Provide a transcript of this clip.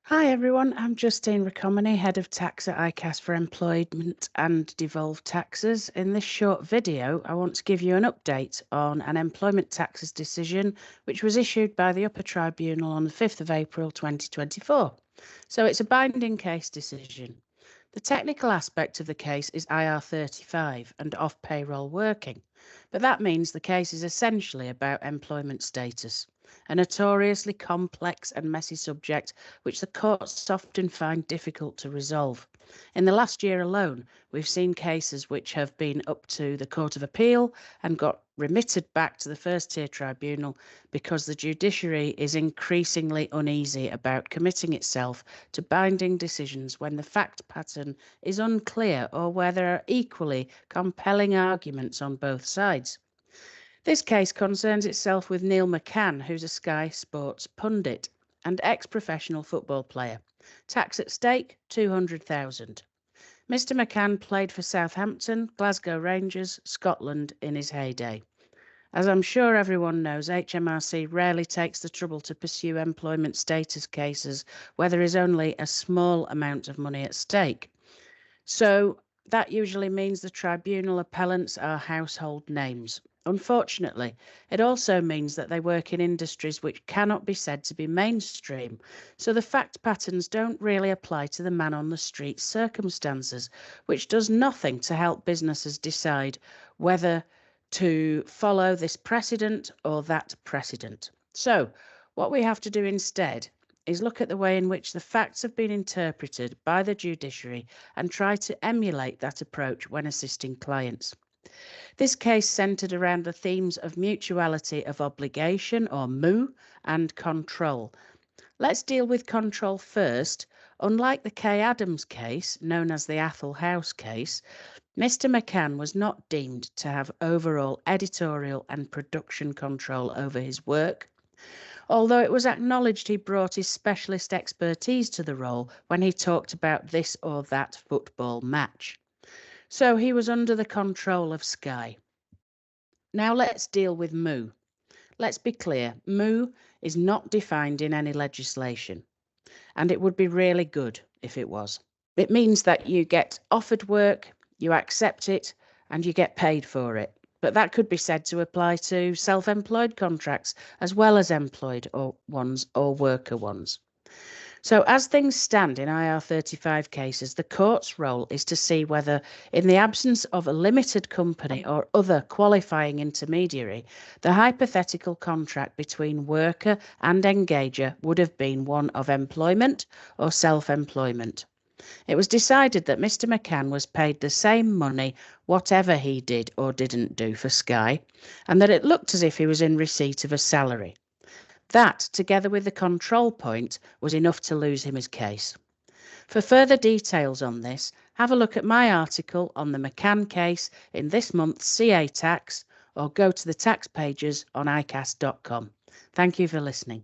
Hi everyone, I'm Justine Riccomini, Head of Tax at ICAS for Employment and Devolved Taxes. In this short video, I want to give you an update on an employment taxes decision which was issued by the Upper Tribunal on the 5th of April 2024. So it's a binding case decision. The technical aspect of the case is IR35 and off-payroll working, but that means the case is essentially about employment status, a notoriously complex and messy subject which the courts often find difficult to resolve. In the last year alone, we've seen cases which have been up to the Court of Appeal and got remitted back to the first-tier tribunal because the judiciary is increasingly uneasy about committing itself to binding decisions when the fact pattern is unclear or where there are equally compelling arguments on both sides. This case concerns itself with Neil McCann, who's a Sky Sports pundit and ex-professional football player. Tax at stake, $200,000. Mr. McCann played for Southampton, Glasgow Rangers, Scotland in his heyday. As I'm sure everyone knows, HMRC rarely takes the trouble to pursue employment status cases where there is only a small amount of money at stake. So that usually means the tribunal appellants are household names. Unfortunately, it also means that they work in industries which cannot be said to be mainstream, so the fact patterns don't really apply to the man on the street circumstances, which does nothing to help businesses decide whether to follow this precedent or that precedent. So what we have to do instead is look at the way in which the facts have been interpreted by the judiciary and try to emulate that approach when assisting clients. This case centred around the themes of mutuality of obligation, or MU, and control. Let's deal with control first. Unlike the Kay Adams case, known as the Athol House case, Mr. McCann was not deemed to have overall editorial and production control over his work, although it was acknowledged he brought his specialist expertise to the role when he talked about this or that football match. So he was under the control of Sky. Now let's deal with MU. Let's be clear, MU is not defined in any legislation, and it would be really good if it was. It means that you get offered work, you accept it, and you get paid for it. But that could be said to apply to self-employed contracts as well as employed ones or worker ones. So as things stand in IR35 cases, the court's role is to see whether, in the absence of a limited company or other qualifying intermediary, the hypothetical contract between worker and engager would have been one of employment or self-employment. It was decided that Mr. McCann was paid the same money whatever he did or didn't do for Sky, and that it looked as if he was in receipt of a salary. That, together with the control point, was enough to lose him his case. For further details on this, have a look at my article on the McCann case in this month's CA Tax, or go to the tax pages on ICAS.com. Thank you for listening.